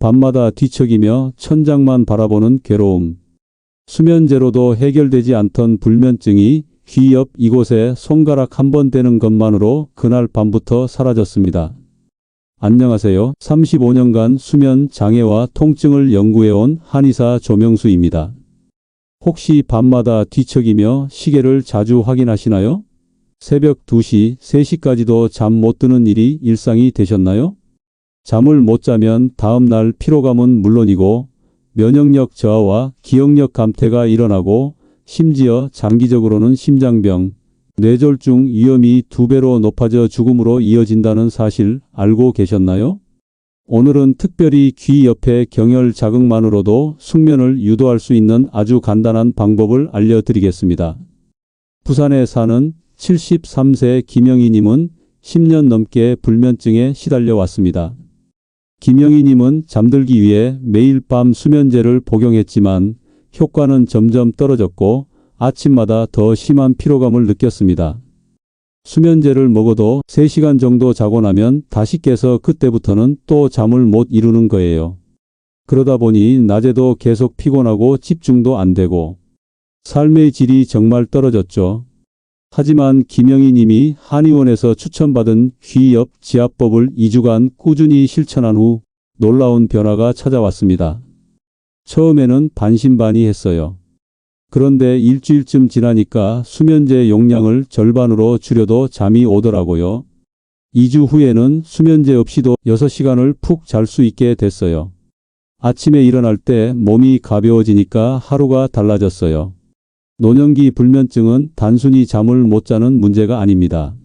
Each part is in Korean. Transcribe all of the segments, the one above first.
밤마다 뒤척이며 천장만 바라보는 괴로움. 수면제로도 해결되지 않던 불면증이 귀 옆 이곳에 손가락 한 번 대는 것만으로 그날 밤부터 사라졌습니다. 안녕하세요. 35년간 수면 장애와 통증을 연구해온 한의사 조명수입니다. 혹시 밤마다 뒤척이며 시계를 자주 확인하시나요? 새벽 2시, 3시까지도 잠 못 드는 일이 일상이 되셨나요? 잠을 못 자면 다음 날 피로감은 물론이고 면역력 저하와 기억력 감퇴가 일어나고 심지어 장기적으로는 심장병, 뇌졸중 위험이 2배로 높아져 죽음으로 이어진다는 사실 알고 계셨나요? 오늘은 특별히 귀 옆의 경혈 자극만으로도 숙면을 유도할 수 있는 아주 간단한 방법을 알려드리겠습니다. 부산에 사는 73세 김영희님은 10년 넘게 불면증에 시달려 왔습니다. 김영희님은 잠들기 위해 매일 밤 수면제를 복용했지만 효과는 점점 떨어졌고 아침마다 더 심한 피로감을 느꼈습니다. 수면제를 먹어도 3시간 정도 자고 나면 다시 깨서 그때부터는 또 잠을 못 이루는 거예요. 그러다 보니 낮에도 계속 피곤하고 집중도 안 되고 삶의 질이 정말 떨어졌죠. 하지만 김영희 님이 한의원에서 추천받은 귀 옆 지압법을 2주간 꾸준히 실천한 후 놀라운 변화가 찾아왔습니다. 처음에는 반신반의했어요. 그런데 일주일쯤 지나니까 수면제 용량을 절반으로 줄여도 잠이 오더라고요. 2주 후에는 수면제 없이도 6시간을 푹 잘 수 있게 됐어요. 아침에 일어날 때 몸이 가벼워지니까 하루가 달라졌어요. 노년기 불면증은 단순히 잠을 못 자는 문제가 아닙니다.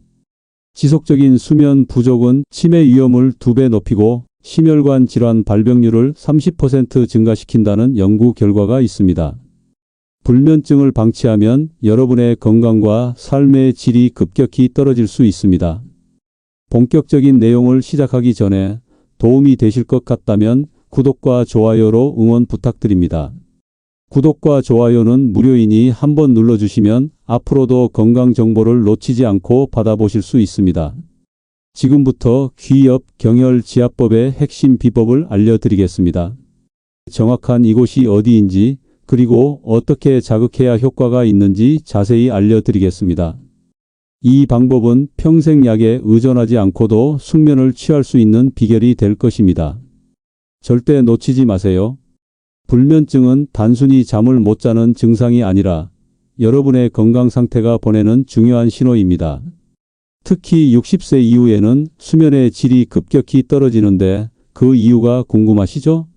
지속적인 수면 부족은 치매 위험을 2배 높이고 심혈관 질환 발병률을 30% 증가시킨다는 연구 결과가 있습니다. 불면증을 방치하면 여러분의 건강과 삶의 질이 급격히 떨어질 수 있습니다. 본격적인 내용을 시작하기 전에 도움이 되실 것 같다면 구독과 좋아요로 응원 부탁드립니다. 구독과 좋아요는 무료이니 한번 눌러주시면 앞으로도 건강 정보를 놓치지 않고 받아보실 수 있습니다. 지금부터 귀 옆 경혈 지압법의 핵심 비법을 알려드리겠습니다. 정확한 이곳이 어디인지 그리고 어떻게 자극해야 효과가 있는지 자세히 알려드리겠습니다. 이 방법은 평생 약에 의존하지 않고도 숙면을 취할 수 있는 비결이 될 것입니다. 절대 놓치지 마세요. 불면증은 단순히 잠을 못 자는 증상이 아니라 여러분의 건강 상태가 보내는 중요한 신호입니다. 특히 60세 이후에는 수면의 질이 급격히 떨어지는데 그 이유가 궁금하시죠?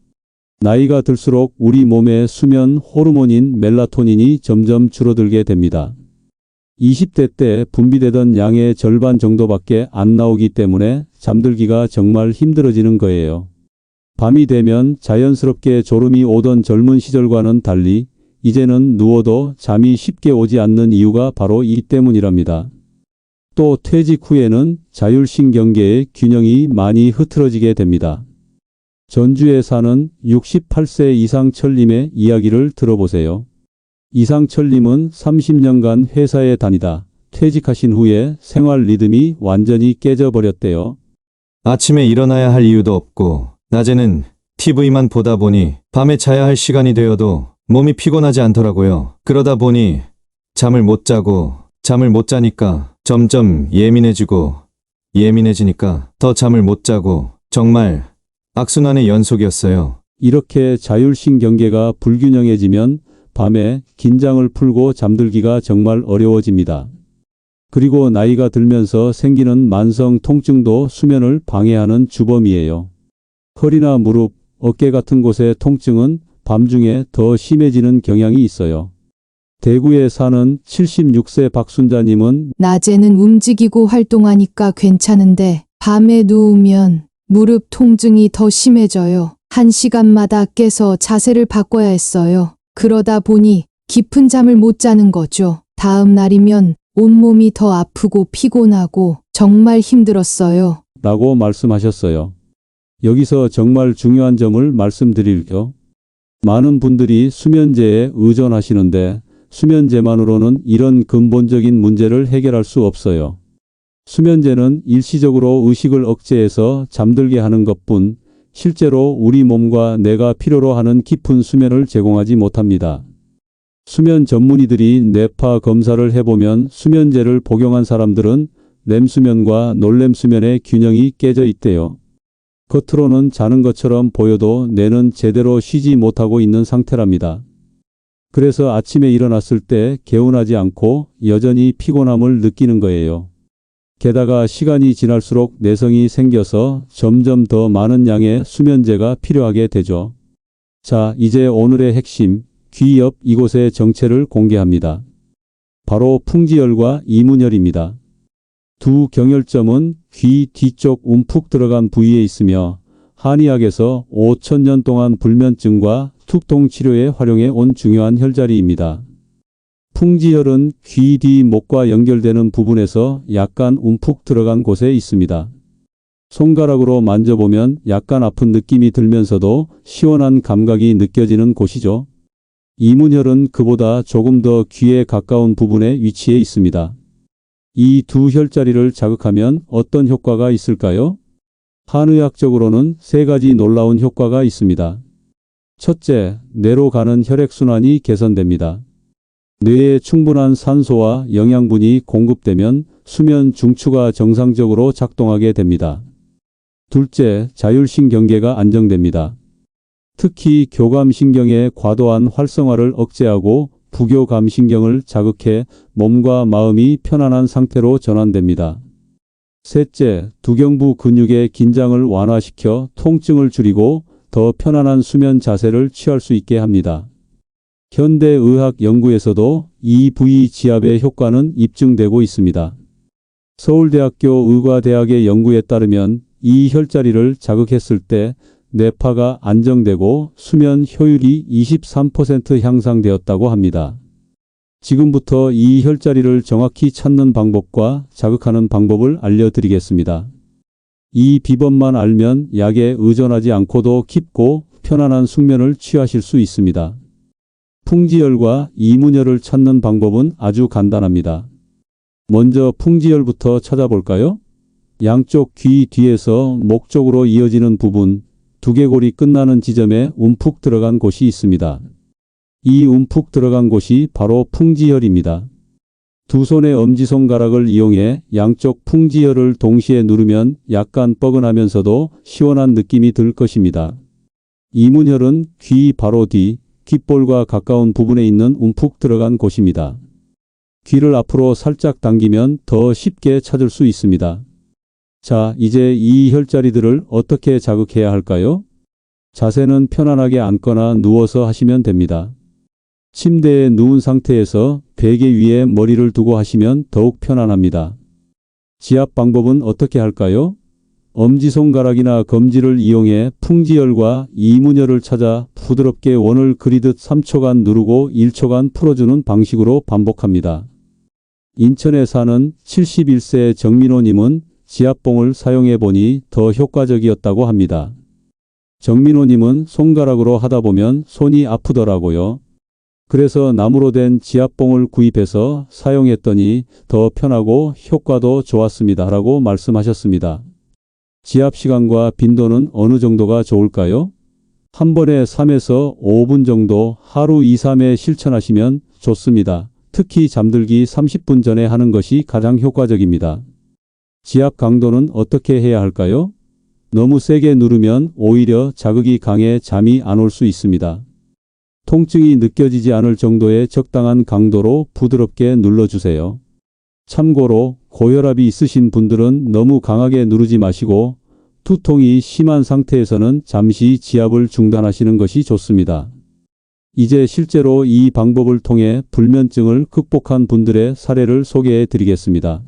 나이가 들수록 우리 몸의 수면 호르몬인 멜라토닌이 점점 줄어들게 됩니다. 20대 때 분비되던 양의 절반 정도밖에 안 나오기 때문에 잠들기가 정말 힘들어지는 거예요. 밤이 되면 자연스럽게 졸음이 오던 젊은 시절과는 달리 이제는 누워도 잠이 쉽게 오지 않는 이유가 바로 이 때문이랍니다. 또 퇴직 후에는 자율신경계의 균형이 많이 흐트러지게 됩니다. 전주에 사는 68세 이상철님의 이야기를 들어보세요. 이상철님은 30년간 회사에 다니다 퇴직하신 후에 생활 리듬이 완전히 깨져버렸대요. 아침에 일어나야 할 이유도 없고 낮에는 TV만 보다 보니 밤에 자야 할 시간이 되어도 몸이 피곤하지 않더라고요. 그러다 보니 잠을 못 자니까 점점 예민해지니까 더 잠을 못 자고 정말 악순환의 연속이었어요. 이렇게 자율신경계가 불균형해지면 밤에 긴장을 풀고 잠들기가 정말 어려워집니다. 그리고 나이가 들면서 생기는 만성 통증도 수면을 방해하는 주범이에요. 허리나 무릎, 어깨 같은 곳의 통증은 밤중에 더 심해지는 경향이 있어요. 대구에 사는 76세 박순자님은 낮에는 움직이고 활동하니까 괜찮은데 밤에 누우면 무릎 통증이 더 심해져요. 1시간마다 깨서 자세를 바꿔야 했어요. 그러다 보니 깊은 잠을 못 자는 거죠. 다음 날이면 온몸이 더 아프고 피곤하고 정말 힘들었어요. 라고 말씀하셨어요. 여기서 정말 중요한 점을 말씀드릴게요. 많은 분들이 수면제에 의존하시는데 수면제만으로는 이런 근본적인 문제를 해결할 수 없어요. 수면제는 일시적으로 의식을 억제해서 잠들게 하는 것뿐 실제로 우리 몸과 뇌가 필요로 하는 깊은 수면을 제공하지 못합니다. 수면 전문의들이 뇌파 검사를 해보면 수면제를 복용한 사람들은 렘수면과 놀렘수면의 균형이 깨져 있대요. 겉으로는 자는 것처럼 보여도 뇌는 제대로 쉬지 못하고 있는 상태랍니다. 그래서 아침에 일어났을 때 개운하지 않고 여전히 피곤함을 느끼는 거예요. 게다가 시간이 지날수록 내성이 생겨서 점점 더 많은 양의 수면제가 필요하게 되죠. 자, 이제 오늘의 핵심, 귀 옆 이곳의 정체를 공개합니다. 바로 풍지열과 이문혈입니다. 두 경혈점은 귀 뒤쪽 움푹 들어간 부위에 있으며 한의학에서 5,000년 동안 불면증과 두통 치료에 활용해 온 중요한 혈자리입니다. 풍지혈은 귀 뒤 목과 연결되는 부분에서 약간 움푹 들어간 곳에 있습니다. 손가락으로 만져보면 약간 아픈 느낌이 들면서도 시원한 감각이 느껴지는 곳이죠. 이문혈은 그보다 조금 더 귀에 가까운 부분에 위치해 있습니다. 이 두 혈자리를 자극하면 어떤 효과가 있을까요? 한의학적으로는 세 가지 놀라운 효과가 있습니다. 첫째, 뇌로 가는 혈액순환이 개선됩니다. 뇌에 충분한 산소와 영양분이 공급되면 수면 중추가 정상적으로 작동하게 됩니다. 둘째, 자율신경계가 안정됩니다. 특히 교감신경의 과도한 활성화를 억제하고 부교감신경을 자극해 몸과 마음이 편안한 상태로 전환됩니다. 셋째, 두경부 근육의 긴장을 완화시켜 통증을 줄이고 더 편안한 수면 자세를 취할 수 있게 합니다. 현대의학 연구에서도 이 부위 지압의 효과는 입증되고 있습니다. 서울대학교 의과대학의 연구에 따르면 이 혈자리를 자극했을 때 뇌파가 안정되고 수면 효율이 23% 향상되었다고 합니다. 지금부터 이 혈자리를 정확히 찾는 방법과 자극하는 방법을 알려드리겠습니다. 이 비법만 알면 약에 의존하지 않고도 깊고 편안한 숙면을 취하실 수 있습니다. 풍지혈과 이문혈을 찾는 방법은 아주 간단합니다. 먼저 풍지혈부터 찾아볼까요? 양쪽 귀 뒤에서 목 쪽으로 이어지는 부분, 두개골이 끝나는 지점에 움푹 들어간 곳이 있습니다. 이 움푹 들어간 곳이 바로 풍지혈입니다. 두 손의 엄지손가락을 이용해 양쪽 풍지혈을 동시에 누르면 약간 뻐근하면서도 시원한 느낌이 들 것입니다. 이문혈은 귀 바로 뒤, 귓볼과 가까운 부분에 있는 움푹 들어간 곳입니다. 귀를 앞으로 살짝 당기면 더 쉽게 찾을 수 있습니다. 자, 이제 이 혈자리들을 어떻게 자극해야 할까요? 자세는 편안하게 앉거나 누워서 하시면 됩니다. 침대에 누운 상태에서 베개 위에 머리를 두고 하시면 더욱 편안합니다. 지압 방법은 어떻게 할까요? 엄지손가락이나 검지를 이용해 풍지혈과 이문혈을 찾아 부드럽게 원을 그리듯 3초간 누르고 1초간 풀어주는 방식으로 반복합니다. 인천에 사는 71세 정민호님은 지압봉을 사용해 보니 더 효과적이었다고 합니다. 정민호님은 손가락으로 하다 보면 손이 아프더라고요. 그래서 나무로 된 지압봉을 구입해서 사용했더니 더 편하고 효과도 좋았습니다. 라고 말씀하셨습니다. 지압 시간과 빈도는 어느 정도가 좋을까요? 한 번에 3에서 5분 정도 하루 2, 3회 실천하시면 좋습니다. 특히 잠들기 30분 전에 하는 것이 가장 효과적입니다. 지압 강도는 어떻게 해야 할까요? 너무 세게 누르면 오히려 자극이 강해 잠이 안 올 수 있습니다. 통증이 느껴지지 않을 정도의 적당한 강도로 부드럽게 눌러주세요. 참고로 고혈압이 있으신 분들은 너무 강하게 누르지 마시고 두통이 심한 상태에서는 잠시 지압을 중단하시는 것이 좋습니다. 이제 실제로 이 방법을 통해 불면증을 극복한 분들의 사례를 소개해 드리겠습니다.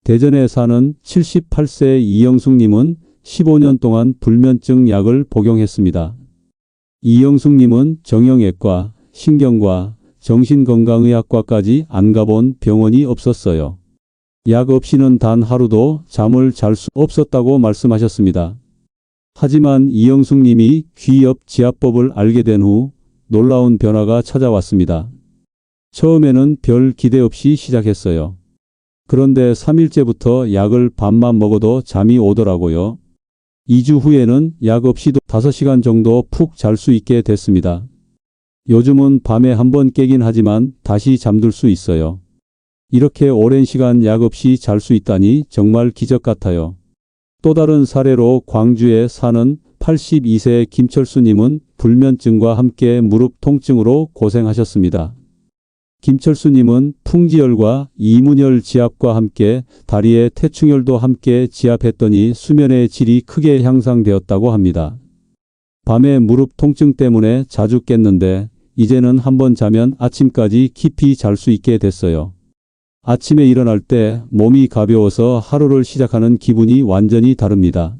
대전에 사는 78세 이영숙님은 15년 동안 불면증 약을 복용했습니다. 이영숙님은 정형외과, 신경과, 정신건강의학과까지 안 가본 병원이 없었어요. 약 없이는 단 하루도 잠을 잘 수 없었다고 말씀하셨습니다. 하지만 이영숙님이 귀 옆 지압법을 알게 된 후 놀라운 변화가 찾아왔습니다. 처음에는 별 기대 없이 시작했어요. 그런데 3일째부터 약을 반만 먹어도 잠이 오더라고요. 2주 후에는 약 없이도 5시간 정도 푹 잘 수 있게 됐습니다. 요즘은 밤에 한 번 깨긴 하지만 다시 잠들 수 있어요. 이렇게 오랜 시간 약 없이 잘 수 있다니 정말 기적 같아요. 또 다른 사례로 광주에 사는 82세 김철수님은 불면증과 함께 무릎 통증으로 고생하셨습니다. 김철수님은 풍지열과 이문열 지압과 함께 다리에 태충혈도 함께 지압했더니 수면의 질이 크게 향상되었다고 합니다. 밤에 무릎 통증 때문에 자주 깼는데 이제는 한번 자면 아침까지 깊이 잘 수 있게 됐어요. 아침에 일어날 때 몸이 가벼워서 하루를 시작하는 기분이 완전히 다릅니다.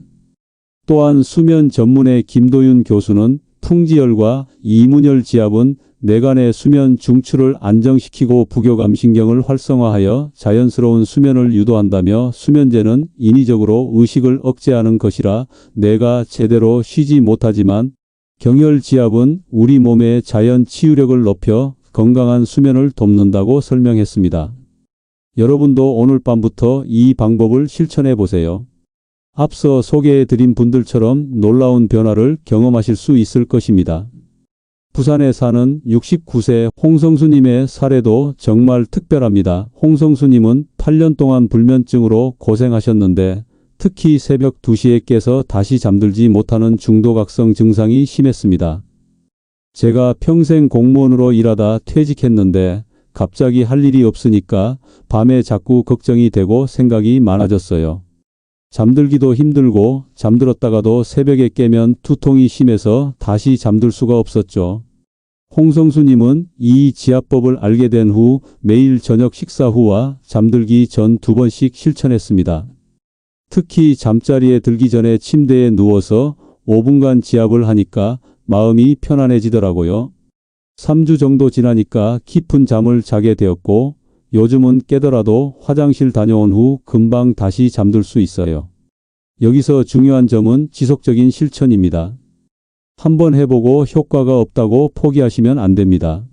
또한 수면 전문의 김도윤 교수는 풍지열과 이문열 지압은 뇌간의 수면 중추를 안정시키고 부교감신경을 활성화하여 자연스러운 수면을 유도한다며 수면제는 인위적으로 의식을 억제하는 것이라 뇌가 제대로 쉬지 못하지만 경혈 지압은 우리 몸의 자연 치유력을 높여 건강한 수면을 돕는다고 설명했습니다. 여러분도 오늘 밤부터 이 방법을 실천해 보세요. 앞서 소개해드린 분들처럼 놀라운 변화를 경험하실 수 있을 것입니다. 부산에 사는 69세 홍성수님의 사례도 정말 특별합니다. 홍성수님은 8년 동안 불면증으로 고생하셨는데 특히 새벽 2시에 깨서 다시 잠들지 못하는 중도각성 증상이 심했습니다. 제가 평생 공무원으로 일하다 퇴직했는데 갑자기 할 일이 없으니까 밤에 자꾸 걱정이 되고 생각이 많아졌어요. 잠들기도 힘들고 잠들었다가도 새벽에 깨면 두통이 심해서 다시 잠들 수가 없었죠. 홍성수님은 이 지압법을 알게 된 후 매일 저녁 식사 후와 잠들기 전 2번씩 실천했습니다. 특히 잠자리에 들기 전에 침대에 누워서 5분간 지압을 하니까 마음이 편안해지더라고요. 3주 정도 지나니까 깊은 잠을 자게 되었고 요즘은 깨더라도 화장실 다녀온 후 금방 다시 잠들 수 있어요. 여기서 중요한 점은 지속적인 실천입니다. 한번 해보고 효과가 없다고 포기하시면 안 됩니다.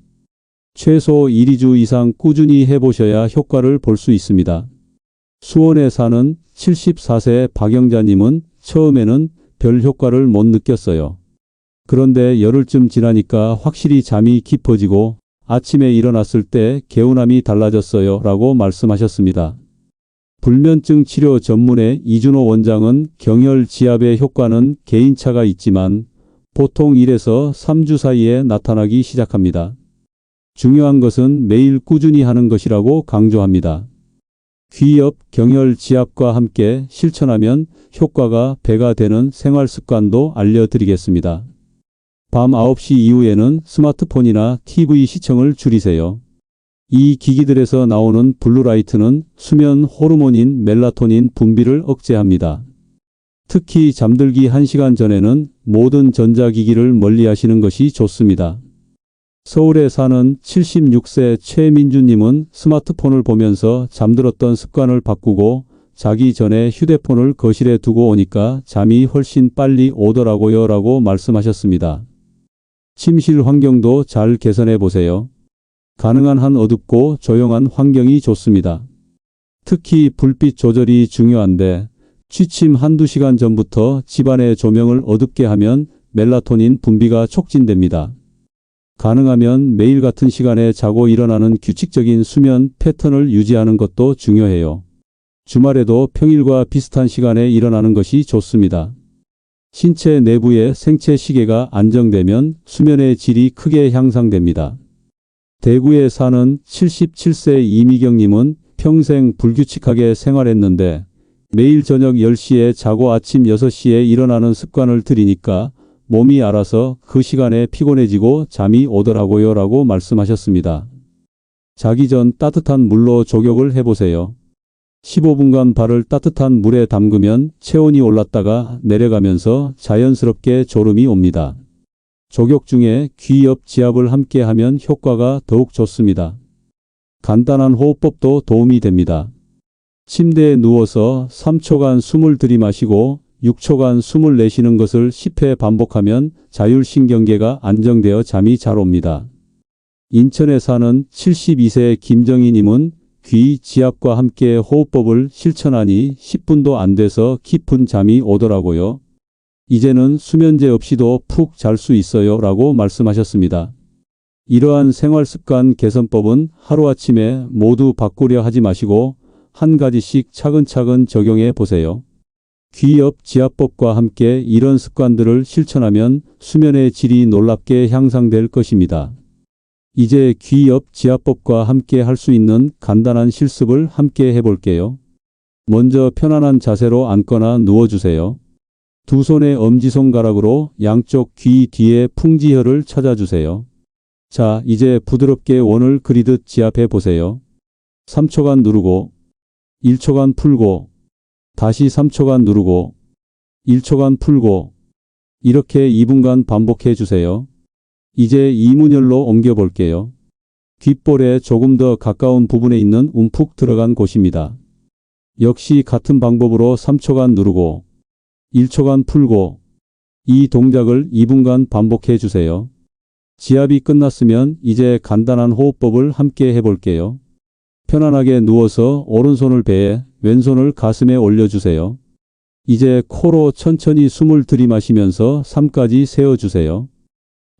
최소 1, 2주 이상 꾸준히 해보셔야 효과를 볼 수 있습니다. 수원에 사는 74세 박영자님은 처음에는 별 효과를 못 느꼈어요. 그런데 열흘쯤 지나니까 확실히 잠이 깊어지고 아침에 일어났을 때 개운함이 달라졌어요 라고 말씀하셨습니다. 불면증 치료 전문의 이준호 원장은 경혈 지압의 효과는 개인차가 있지만 보통 1에서 3주 사이에 나타나기 시작합니다. 중요한 것은 매일 꾸준히 하는 것이라고 강조합니다. 귀엽 경혈 지압과 함께 실천하면 효과가 배가 되는 생활 습관도 알려드리겠습니다. 밤 9시 이후에는 스마트폰이나 TV 시청을 줄이세요. 이 기기들에서 나오는 블루라이트는 수면 호르몬인 멜라토닌 분비를 억제합니다. 특히 잠들기 1시간 전에는 모든 전자기기를 멀리하시는 것이 좋습니다. 서울에 사는 76세 최민주님은 스마트폰을 보면서 잠들었던 습관을 바꾸고 자기 전에 휴대폰을 거실에 두고 오니까 잠이 훨씬 빨리 오더라고요 라고 말씀하셨습니다. 침실 환경도 잘 개선해 보세요. 가능한 한 어둡고 조용한 환경이 좋습니다. 특히 불빛 조절이 중요한데 취침 1-2시간 전부터 집안의 조명을 어둡게 하면 멜라토닌 분비가 촉진됩니다. 가능하면 매일 같은 시간에 자고 일어나는 규칙적인 수면 패턴을 유지하는 것도 중요해요. 주말에도 평일과 비슷한 시간에 일어나는 것이 좋습니다. 신체 내부의 생체 시계가 안정되면 수면의 질이 크게 향상됩니다. 대구에 사는 77세 이미경님은 평생 불규칙하게 생활했는데 매일 저녁 10시에 자고 아침 6시에 일어나는 습관을 들이니까 몸이 알아서 그 시간에 피곤해지고 잠이 오더라고요 라고 말씀하셨습니다. 자기 전 따뜻한 물로 족욕을 해보세요. 15분간 발을 따뜻한 물에 담그면 체온이 올랐다가 내려가면서 자연스럽게 졸음이 옵니다. 족욕 중에 귀 옆 지압을 함께 하면 효과가 더욱 좋습니다. 간단한 호흡법도 도움이 됩니다. 침대에 누워서 3초간 숨을 들이마시고 6초간 숨을 내쉬는 것을 10회 반복하면 자율신경계가 안정되어 잠이 잘 옵니다. 인천에 사는 72세 김정희님은 귀 지압과 함께 호흡법을 실천하니 10분도 안 돼서 깊은 잠이 오더라고요. 이제는 수면제 없이도 푹 잘 수 있어요 라고 말씀하셨습니다. 이러한 생활습관 개선법은 하루아침에 모두 바꾸려 하지 마시고 한 가지씩 차근차근 적용해 보세요. 귀엽 지압법과 함께 이런 습관들을 실천하면 수면의 질이 놀랍게 향상될 것입니다. 이제 귀엽 지압법과 함께 할 수 있는 간단한 실습을 함께 해볼게요. 먼저 편안한 자세로 앉거나 누워주세요. 두 손의 엄지손가락으로 양쪽 귀 뒤에 풍지혈을 찾아주세요. 자, 이제 부드럽게 원을 그리듯 지압해 보세요. 3초간 누르고 1초간 풀고 다시 3초간 누르고 1초간 풀고 이렇게 2분간 반복해 주세요. 이제 이문혈로 옮겨 볼게요. 귓볼에 조금 더 가까운 부분에 있는 움푹 들어간 곳입니다. 역시 같은 방법으로 3초간 누르고 1초간 풀고 이 동작을 2분간 반복해 주세요. 지압이 끝났으면 이제 간단한 호흡법을 함께 해볼게요. 편안하게 누워서 오른손을 배에 왼손을 가슴에 올려주세요. 이제 코로 천천히 숨을 들이마시면서 3까지 세어주세요.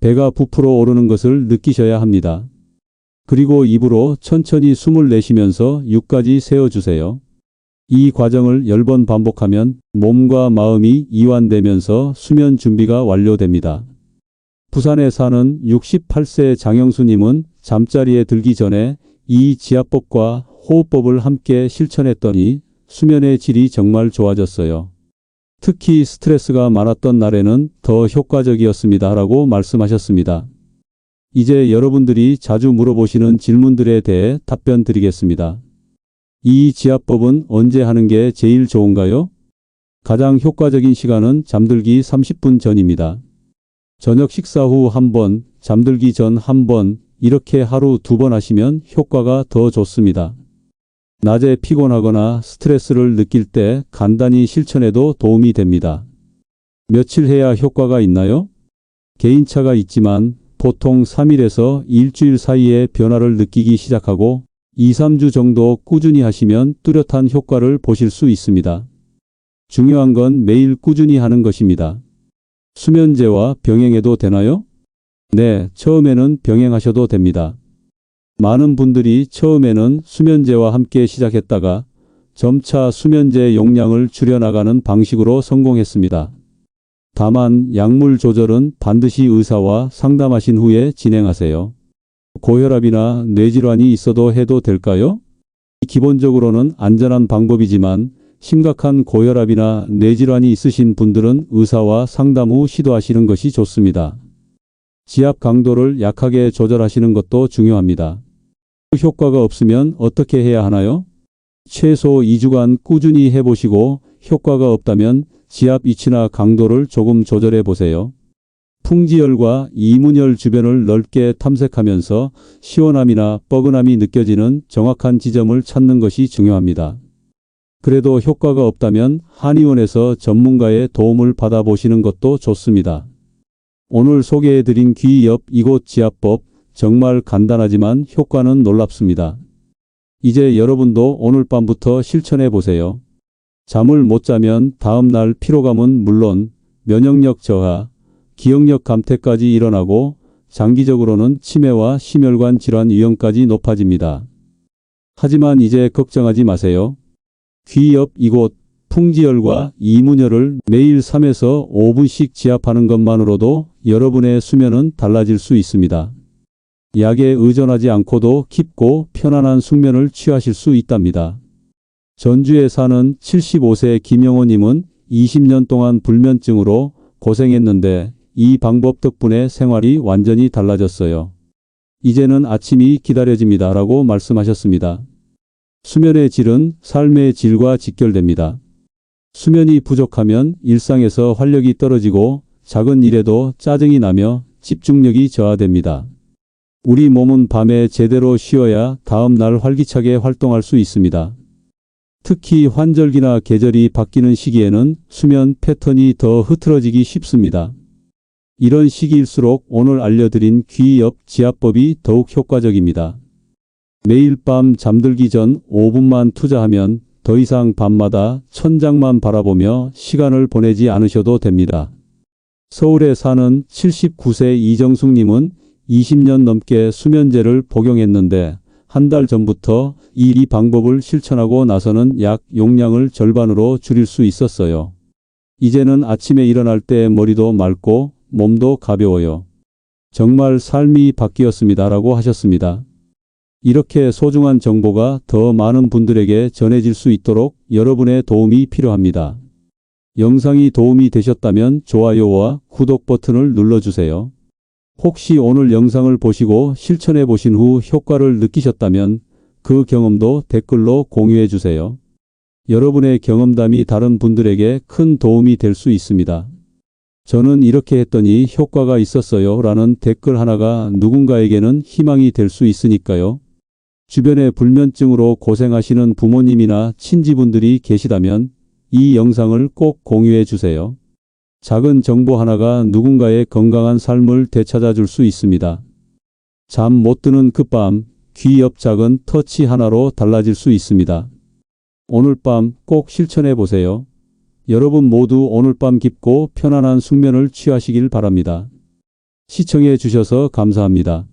배가 부풀어 오르는 것을 느끼셔야 합니다. 그리고 입으로 천천히 숨을 내쉬면서 6까지 세어주세요. 이 과정을 10번 반복하면 몸과 마음이 이완되면서 수면 준비가 완료됩니다. 부산에 사는 68세 장영수님은 잠자리에 들기 전에 이 지압법과 호흡법을 함께 실천했더니 수면의 질이 정말 좋아졌어요. 특히 스트레스가 많았던 날에는 더 효과적이었습니다 라고 말씀하셨습니다. 이제 여러분들이 자주 물어보시는 질문들에 대해 답변 드리겠습니다. 이 지압법은 언제 하는 게 제일 좋은가요? 가장 효과적인 시간은 잠들기 30분 전입니다. 저녁 식사 후 1번, 잠들기 전 1번, 이렇게 하루 2번 하시면 효과가 더 좋습니다. 낮에 피곤하거나 스트레스를 느낄 때 간단히 실천해도 도움이 됩니다. 며칠 해야 효과가 있나요? 개인차가 있지만 보통 3일에서 일주일 사이에 변화를 느끼기 시작하고 2, 3주 정도 꾸준히 하시면 뚜렷한 효과를 보실 수 있습니다. 중요한 건 매일 꾸준히 하는 것입니다. 수면제와 병행해도 되나요? 네, 처음에는 병행하셔도 됩니다. 많은 분들이 처음에는 수면제와 함께 시작했다가 점차 수면제 용량을 줄여나가는 방식으로 성공했습니다. 다만 약물 조절은 반드시 의사와 상담하신 후에 진행하세요. 고혈압이나 뇌질환이 있어도 해도 될까요? 기본적으로는 안전한 방법이지만 심각한 고혈압이나 뇌질환이 있으신 분들은 의사와 상담 후 시도하시는 것이 좋습니다. 지압 강도를 약하게 조절하시는 것도 중요합니다. 효과가 없으면 어떻게 해야 하나요? 최소 2주간 꾸준히 해보시고 효과가 없다면 지압 위치나 강도를 조금 조절해 보세요. 풍지혈과 이문혈 주변을 넓게 탐색하면서 시원함이나 뻐근함이 느껴지는 정확한 지점을 찾는 것이 중요합니다. 그래도 효과가 없다면 한의원에서 전문가의 도움을 받아보시는 것도 좋습니다. 오늘 소개해드린 귀 옆 이곳 지압법 정말 간단하지만 효과는 놀랍습니다. 이제 여러분도 오늘 밤부터 실천해 보세요. 잠을 못 자면 다음날 피로감은 물론 면역력 저하, 기억력 감퇴까지 일어나고 장기적으로는 치매와 심혈관 질환 위험까지 높아집니다. 하지만 이제 걱정하지 마세요. 귀 옆 이곳 풍지혈과 이문혈을 매일 3에서 5분씩 지압하는 것만으로도 여러분의 수면은 달라질 수 있습니다. 약에 의존하지 않고도 깊고 편안한 숙면을 취하실 수 있답니다. 전주에 사는 75세 김영호님은 20년 동안 불면증으로 고생했는데 이 방법 덕분에 생활이 완전히 달라졌어요. 이제는 아침이 기다려집니다 라고 말씀하셨습니다. 수면의 질은 삶의 질과 직결됩니다. 수면이 부족하면 일상에서 활력이 떨어지고 작은 일에도 짜증이 나며 집중력이 저하됩니다. 우리 몸은 밤에 제대로 쉬어야 다음 날 활기차게 활동할 수 있습니다. 특히 환절기나 계절이 바뀌는 시기에는 수면 패턴이 더 흐트러지기 쉽습니다. 이런 시기일수록 오늘 알려드린 귀 옆 지압법이 더욱 효과적입니다. 매일 밤 잠들기 전 5분만 투자하면 더 이상 밤마다 천장만 바라보며 시간을 보내지 않으셔도 됩니다. 서울에 사는 79세 이정숙님은 20년 넘게 수면제를 복용했는데 한 달 전부터 이 방법을 실천하고 나서는 약 용량을 절반으로 줄일 수 있었어요. 이제는 아침에 일어날 때 머리도 맑고 몸도 가벼워요. 정말 삶이 바뀌었습니다라고 하셨습니다. 이렇게 소중한 정보가 더 많은 분들에게 전해질 수 있도록 여러분의 도움이 필요합니다. 영상이 도움이 되셨다면 좋아요와 구독 버튼을 눌러주세요. 혹시 오늘 영상을 보시고 실천해 보신 후 효과를 느끼셨다면 그 경험도 댓글로 공유해 주세요. 여러분의 경험담이 다른 분들에게 큰 도움이 될 수 있습니다. 저는 이렇게 했더니 효과가 있었어요 라는 댓글 하나가 누군가에게는 희망이 될 수 있으니까요. 주변에 불면증으로 고생하시는 부모님이나 친지분들이 계시다면 이 영상을 꼭 공유해 주세요. 작은 정보 하나가 누군가의 건강한 삶을 되찾아 줄 수 있습니다. 잠 못 드는 그 밤, 귀 옆 작은 터치 하나로 달라질 수 있습니다. 오늘 밤 꼭 실천해 보세요. 여러분 모두 오늘 밤 깊고 편안한 숙면을 취하시길 바랍니다. 시청해 주셔서 감사합니다.